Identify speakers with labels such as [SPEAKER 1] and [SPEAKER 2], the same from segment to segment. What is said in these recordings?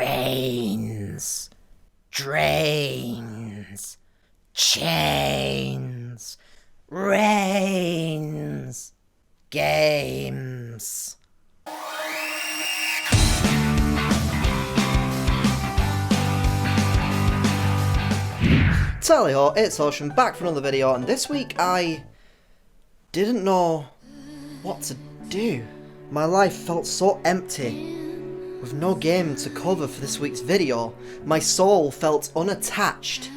[SPEAKER 1] Trains, drains, chains, rains, games. Tally ho, ItsOcean back for another video, and this week I didn't know what to do. My life felt so empty. With no game to cover for this week's video, my soul felt unattached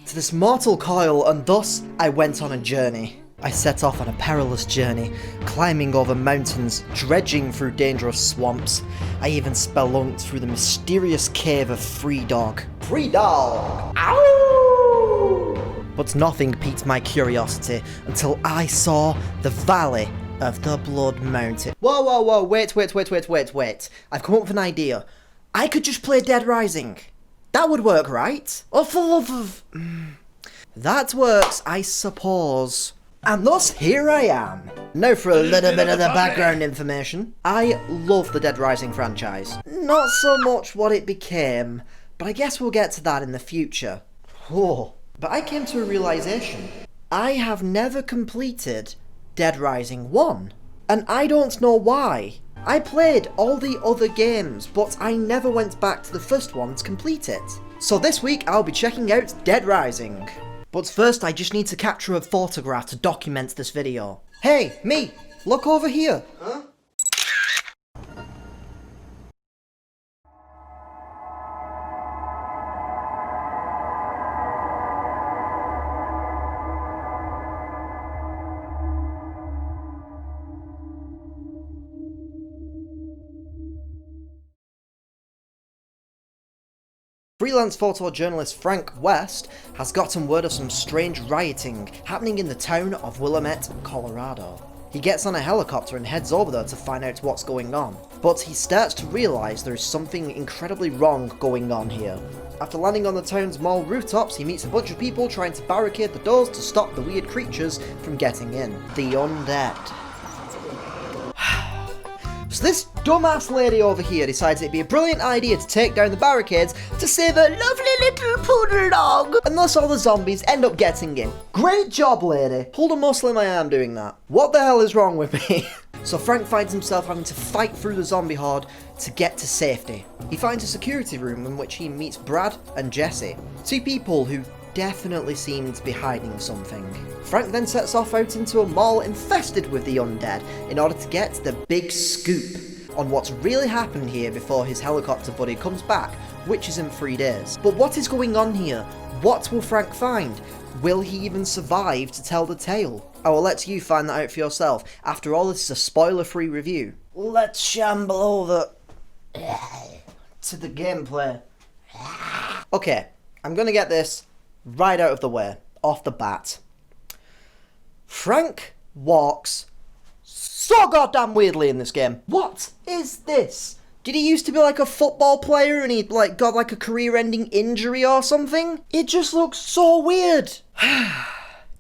[SPEAKER 1] to this mortal coil, and thus I went on a journey. I set off on a perilous journey, climbing over mountains, dredging through dangerous swamps. I even spelunked through the mysterious cave of Free Dog. Free Dog! Ow! But nothing piqued my curiosity until I saw the Valley of the Blood Mountain. Whoa, wait. I've come up with an idea. I could just play Dead Rising. That would work, right? Oh, for love of... That works, I suppose. And thus, here I am. Now for a little bit of the background information. I love the Dead Rising franchise. Not so much what it became, but I guess we'll get to that in the future. Whoa. But I came to a realization. I have never completed Dead Rising 1. And I don't know why. I played all the other games, but I never went back to the first one to complete it. So this week I'll be checking out Dead Rising. But first I just need to capture a photograph to document this video. Hey, me! Look over here! Huh? Freelance photojournalist Frank West has gotten word of some strange rioting happening in the town of Willamette, Colorado. He gets on a helicopter and heads over there to find out what's going on. But he starts to realise there is something incredibly wrong going on here. After landing on the town's mall rooftops, he meets a bunch of people trying to barricade the doors to stop the weird creatures from getting in. The undead. So this dumbass lady over here decides it'd be a brilliant idea to take down the barricades to save a lovely little poodle dog, and thus all the zombies end up getting in. Great job, lady. Pulled a muscle in my arm doing that. What the hell is wrong with me? So Frank finds himself having to fight through the zombie horde to get to safety. He finds a security room in which he meets Brad and Jesse, two people who definitely seem to be hiding something. Frank then sets off out into a mall infested with the undead in order to get the big scoop on what's really happened here before his helicopter buddy comes back, which is in 3 days. But what is going on here? What will Frank find? Will he even survive to tell the tale? I will let you find that out for yourself. After all, this is a spoiler-free review. Let's shamble over to the gameplay. Okay, I'm gonna get this right out of the way, off the bat. Frank walks so goddamn weirdly in this game. What is this? Did he used to be like a football player and he like got like a career-ending injury or something? It just looks so weird.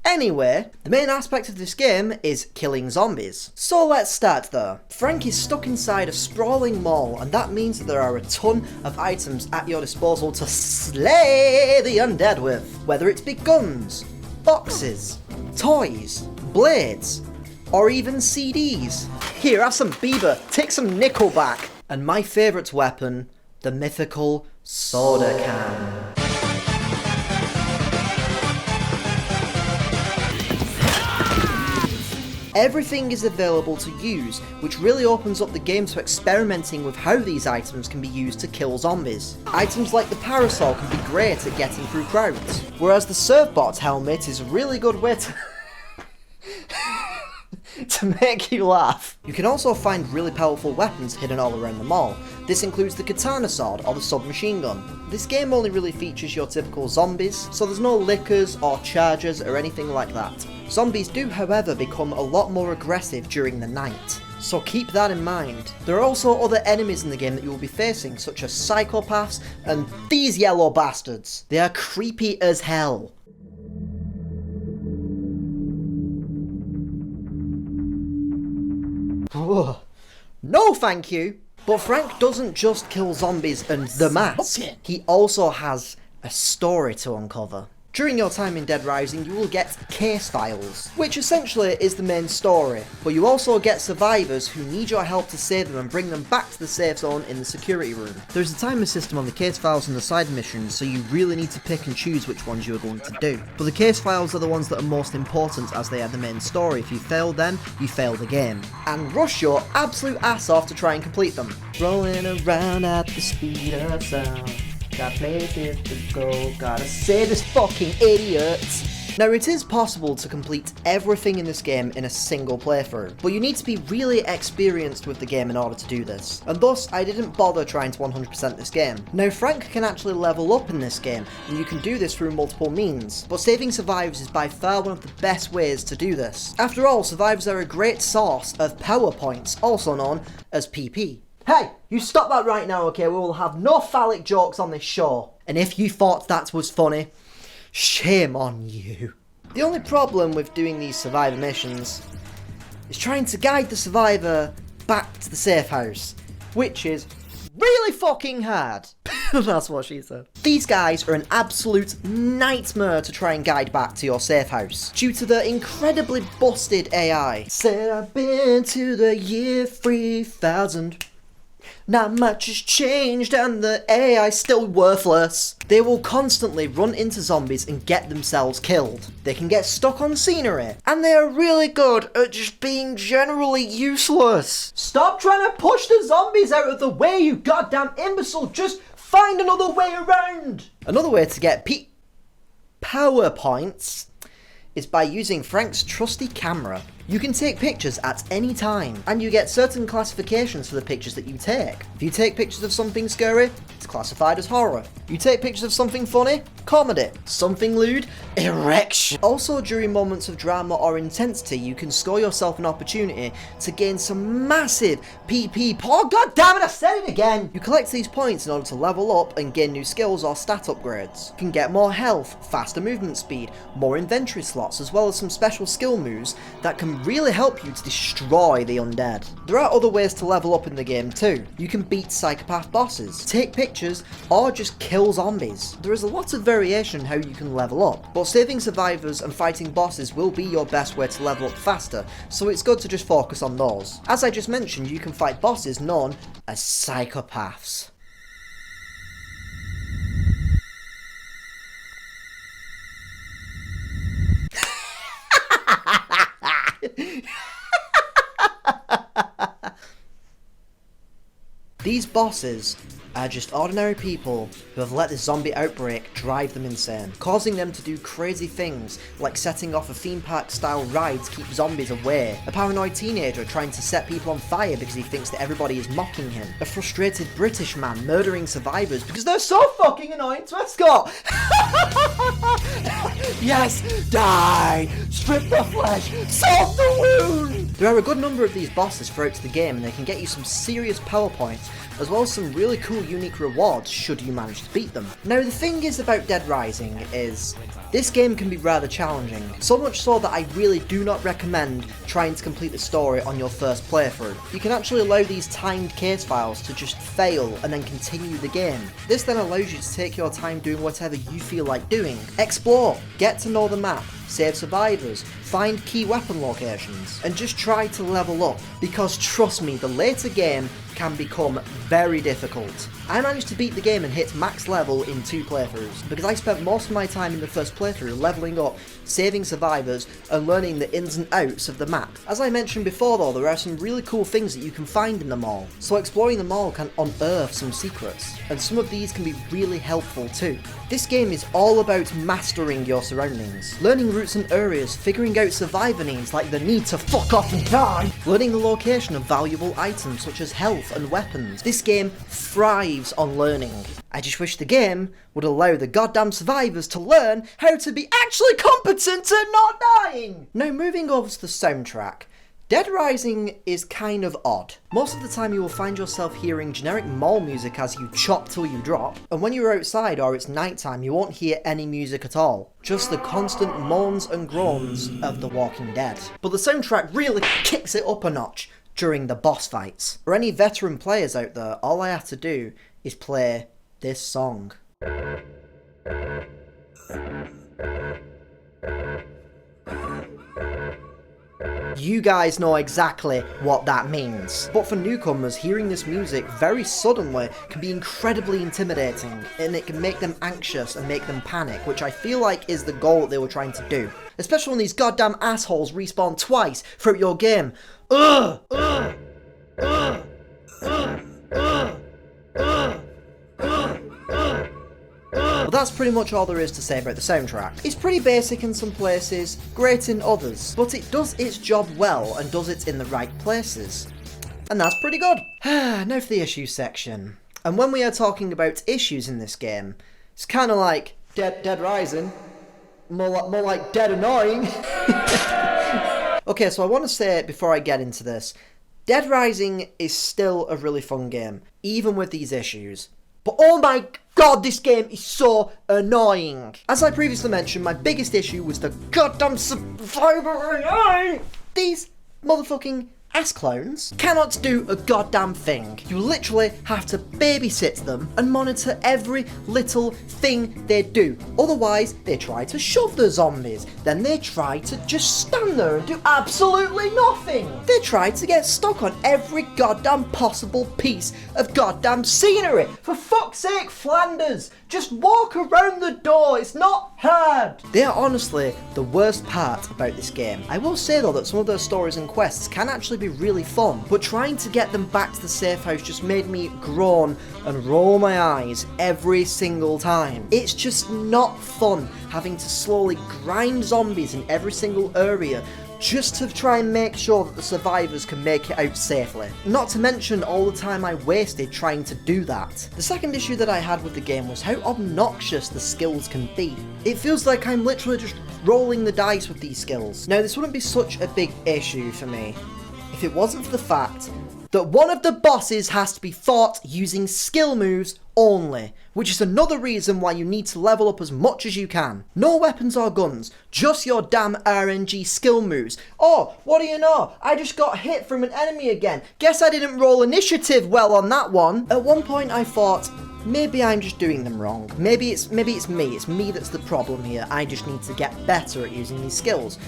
[SPEAKER 1] Anyway, the main aspect of this game is killing zombies. So let's start there. Frank is stuck inside a sprawling mall, and that means that there are a ton of items at your disposal to slay the undead with. Whether it's big guns, boxes, toys, blades, or even CDs. Here, have some Bieber, take some Nickelback. And my favourite weapon, the mythical soda can. Everything is available to use, which really opens up the game to experimenting with how these items can be used to kill zombies. Items like the parasol can be great at getting through crowds, whereas the Surfbot helmet is a really good way to to make you laugh. You can also find really powerful weapons hidden all around the mall. This includes the katana sword or the submachine gun. This game only really features your typical zombies, so there's no lickers or chargers or anything like that. Zombies do, however, become a lot more aggressive during the night, so keep that in mind. There are also other enemies in the game that you will be facing, such as psychopaths and these yellow bastards. They are creepy as hell. No thank you. But Frank doesn't just kill zombies and the mask, he also has a story to uncover. During your time in Dead Rising, you will get case files, which essentially is the main story, but you also get survivors who need your help to save them and bring them back to the safe zone in the security room. There's a timer system on the case files and the side missions, so you really need to pick and choose which ones you are going to do. But the case files are the ones that are most important as they are the main story. If you fail them, you fail the game. And rush your absolute ass off to try and complete them. Rolling around at the speed of sound. Got places to go, gotta save this fucking idiot. Now it is possible to complete everything in this game in a single playthrough, but you need to be really experienced with the game in order to do this, and thus I didn't bother trying to 100% this game. Now Frank can actually level up in this game, and you can do this through multiple means, but saving survivors is by far one of the best ways to do this. After all, survivors are a great source of power points, also known as PP. Hey, you stop that right now, okay? We will have no phallic jokes on this show. And if you thought that was funny, shame on you. The only problem with doing these survivor missions is trying to guide the survivor back to the safe house, which is really fucking hard. That's what she said. These guys are an absolute nightmare to try and guide back to your safe house due to their incredibly busted AI. Said I've been to the year 3000. Not much has changed and the AI's still worthless. They will constantly run into zombies and get themselves killed. They can get stuck on scenery, and they are really good at just being generally useless. Stop trying to push the zombies out of the way, you goddamn imbecile. Just find another way around. Another way to get power points is by using Frank's trusty camera. You can take pictures at any time, and you get certain classifications for the pictures that you take. If you take pictures of something scary, it's classified as horror. You take pictures of something funny, comedy. Something lewd, erection. Also, during moments of drama or intensity, you can score yourself an opportunity to gain some massive PP. Oh, god damn it, I said it again! You collect these points in order to level up and gain new skills or stat upgrades. You can get more health, faster movement speed, more inventory slots, as well as some special skill moves that can really help you to destroy the undead. There are other ways to level up in the game too. You can beat psychopath bosses, take pictures, or just kill zombies. There is a lot of variation how you can level up, but saving survivors and fighting bosses will be your best way to level up faster, so it's good to just focus on those. As I just mentioned, you can fight bosses known as psychopaths. These bosses are just ordinary people who have let the zombie outbreak drive them insane, causing them to do crazy things like setting off a theme park style ride to keep zombies away, a paranoid teenager trying to set people on fire because he thinks that everybody is mocking him, a frustrated British man murdering survivors because they're so fucking annoying to escort. Yes, die, strip the flesh, solve the wound. There are a good number of these bosses throughout the game, and they can get you some serious power points as well as some really cool unique rewards should you manage to beat them. Now the thing is about Dead Rising is this game can be rather challenging, so much so that I really do not recommend trying to complete the story on your first playthrough. You can actually allow these timed case files to just fail and then continue the game. This then allows you to take your time doing whatever you feel like doing. Explore, get to know the map, save survivors, find key weapon locations, and just try to level up, because trust me, the later game can become very difficult. I managed to beat the game and hit max level in 2 playthroughs, because I spent most of my time in the first playthrough leveling up, saving survivors, and learning the ins and outs of the map. As I mentioned before though, there are some really cool things that you can find in the mall, so exploring the mall can unearth some secrets, and some of these can be really helpful too. This game is all about mastering your surroundings, learning routes and areas, figuring out survivor needs like the need to fuck off and die, learning the location of valuable items such as health and weapons. This game thrives on learning. I just wish the game would allow the goddamn survivors to learn how to be actually competent at not dying! Now moving over to the soundtrack. Dead Rising is kind of odd. Most of the time you will find yourself hearing generic mall music as you chop till you drop, and when you're outside or it's nighttime you won't hear any music at all. Just the constant moans and groans of The Walking Dead. But the soundtrack really kicks it up a notch. during the boss fights. For any veteran players out there, all I have to do is play this song. You guys know exactly what that means. But for newcomers, hearing this music very suddenly can be incredibly intimidating, and it can make them anxious and make them panic, which I feel like is the goal that they were trying to do. Especially when these goddamn assholes respawn twice throughout your game. But that's pretty much all there is to say about the soundtrack. It's pretty basic in some places, great in others, but it does its job well and does it in the right places. And that's pretty good. Now for the issues section. And when we are talking about issues in this game, it's kind of like Dead Rising, more like Dead Annoying. Okay, so I want to say before I get into this, Dead Rising is still a really fun game, even with these issues. But oh my god, this game is so annoying! As I previously mentioned, my biggest issue was the goddamn survivor AI! These motherfucking ass clones cannot do a goddamn thing. You literally have to babysit them and monitor every little thing they do. Otherwise, they try to shove the zombies. Then they try to just stand there and do absolutely nothing. They try to get stuck on every goddamn possible piece of goddamn scenery. For fuck's sake, Flanders, just walk around the door. It's not hard. They are honestly the worst part about this game. I will say though that some of those stories and quests can actually be really fun, but trying to get them back to the safe house just made me groan and roll my eyes every single time. It's just not fun having to slowly grind zombies in every single area just to try and make sure that the survivors can make it out safely. Not to mention all the time I wasted trying to do that. The second issue that I had with the game was how obnoxious the skills can be. It feels like I'm literally just rolling the dice with these skills. Now this wouldn't be such a big issue for me if it wasn't for the fact that one of the bosses has to be fought using skill moves only, which is another reason why you need to level up as much as you can. No weapons or guns, just your damn RNG skill moves. Oh, what do you know? I just got hit from an enemy again. Guess I didn't roll initiative well on that one. At one point I thought, maybe I'm just doing them wrong. Maybe it's me that's the problem here. I just need to get better at using these skills.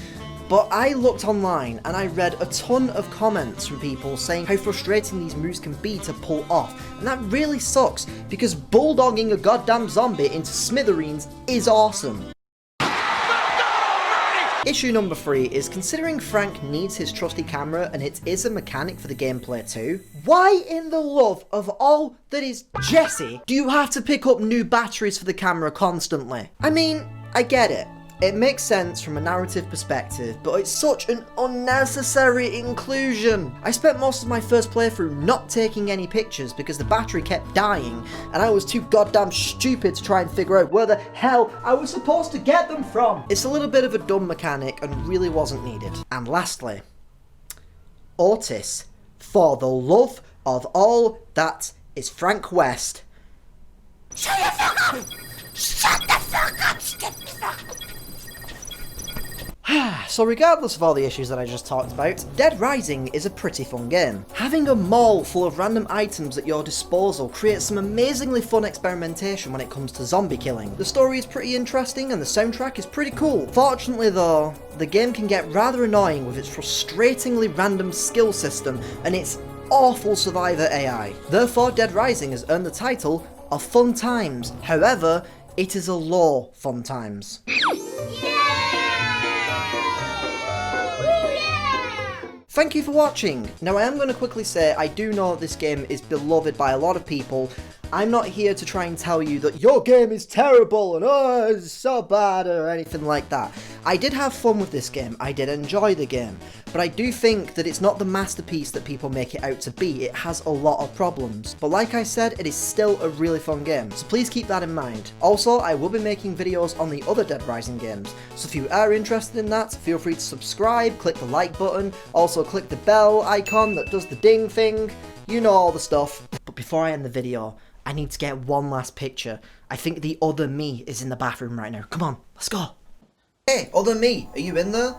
[SPEAKER 1] But I looked online and I read a ton of comments from people saying how frustrating these moves can be to pull off. And that really sucks, because bulldogging a goddamn zombie into smithereens is awesome. Issue number 3 is considering Frank needs his trusty camera and it is a mechanic for the gameplay too. Why in the love of all that is Jesse do you have to pick up new batteries for the camera constantly? I mean, I get it. It makes sense from a narrative perspective, but it's such an unnecessary inclusion. I spent most of my first playthrough not taking any pictures because the battery kept dying, and I was too goddamn stupid to try and figure out where the hell I was supposed to get them from. It's a little bit of a dumb mechanic and really wasn't needed. And lastly, Otis, for the love of all that is Frank West. Shut the fuck up! Shut the fuck up, stupid fuck! So regardless of all the issues that I just talked about, Dead Rising is a pretty fun game. Having a mall full of random items at your disposal creates some amazingly fun experimentation when it comes to zombie killing. The story is pretty interesting and the soundtrack is pretty cool. Fortunately though, the game can get rather annoying with its frustratingly random skill system and its awful survivor AI. Therefore, Dead Rising has earned the title of Fun Times. However, it is a low fun times. Thank you for watching. Now I am going to quickly say I do know this game is beloved by a lot of people. I'm not here to try and tell you that your game is terrible and oh it's so bad or anything like that. I did have fun with this game, I did enjoy the game, but I do think that it's not the masterpiece that people make it out to be. It has a lot of problems, but like I said, it is still a really fun game, so please keep that in mind. Also, I will be making videos on the other Dead Rising games, so if you are interested in that, feel free to subscribe, click the like button, also click the bell icon that does the ding thing, you know all the stuff. But before I end the video, I need to get one last picture. I think the other me is in the bathroom right now. Come on, let's go. Hey, other me, are you in there?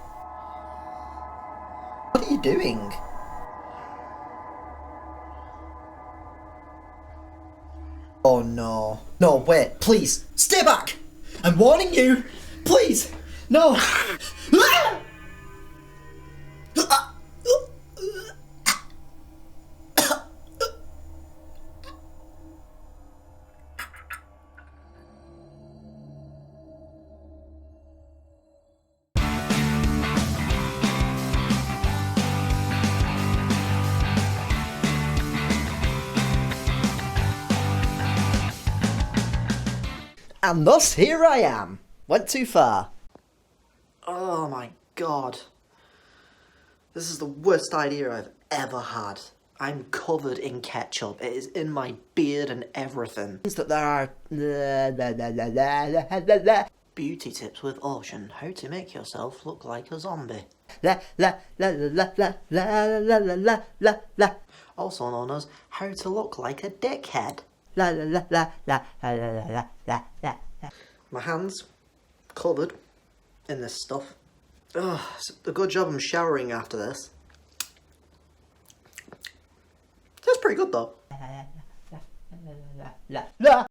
[SPEAKER 1] What are you doing? Oh no. No, wait, please, stay back! I'm warning you! Please! No! And thus here I am. Went too far. Oh my god. This is the worst idea I've ever had. I'm covered in ketchup. It is in my beard and everything. Means that there are beauty tips with Ocean. How to make yourself look like a zombie. Also known as how to look like a dickhead. My hands covered in this stuff. Ugh, it's a good job I'm showering after this. That's pretty good though.